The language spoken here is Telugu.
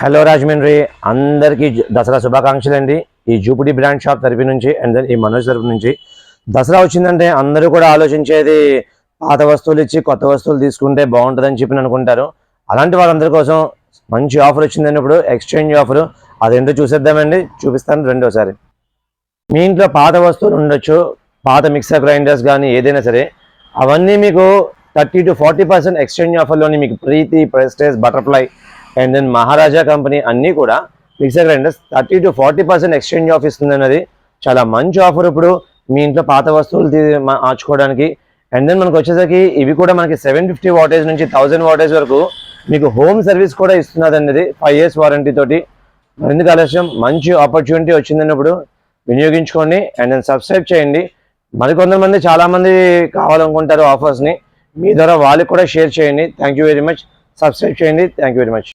హలో రాజమండ్రి అందరికీ దసరా శుభాకాంక్షలు అండి. ఈ జూపిడి బ్రాండ్ షాప్ తరపు నుంచి అండ్ దెన్ ఈ మనోజ్ తరపు నుంచి దసరా వచ్చిందంటే అందరూ కూడా ఆలోచించేది పాత వస్తువులు ఇచ్చి కొత్త వస్తువులు తీసుకుంటే బాగుంటుందని చెప్పి అనుకుంటారు. అలాంటి వాళ్ళందరి కోసం మంచి ఆఫర్ వచ్చిందండి. ఇప్పుడు ఎక్స్చేంజ్ ఆఫర్ అదేంటో చూసేద్దామండి. చూపిస్తాను రెండోసారి. మీ ఇంట్లో పాత వస్తువులు ఉండొచ్చు, పాత మిక్సర్ గ్రైండర్స్ కానీ ఏదైనా సరే అవన్నీ మీకు 30 to 40% ఎక్స్చేంజ్ ఆఫర్లోని మీకు Preethi, Prestige, Butterfly and then Maharaja company అన్నీ కూడా mixer grinders 30 to 40% exchange off ఇస్తుంది అన్నది చాలా మంచి ఆఫర్. ఇప్పుడు మీ ఇంట్లో పాత వస్తువులు మార్చుకోవడానికి అండ్ దెన్ మనకు వచ్చేసరికి ఇవి కూడా మనకి 750 వాటేజ్ నుంచి 1000 వాటేజ్ వరకు మీకు హోమ్ సర్వీస్ కూడా ఇస్తున్నది అనేది 5 years వారంటీ తోటి. ఎందుకు ఆలస్యం, మంచి ఆపర్చునిటీ వచ్చిందన్నప్పుడు వినియోగించుకోండి అండ్ దెన్ సబ్స్క్రైబ్ చేయండి. మరికొంతమంది చాలామంది కావాలనుకుంటారు ఆఫర్స్ని, మీ ద్వారా వాళ్ళకి కూడా షేర్ చేయండి. Thank you very much. Subscribe చేయండి. Thank you very much.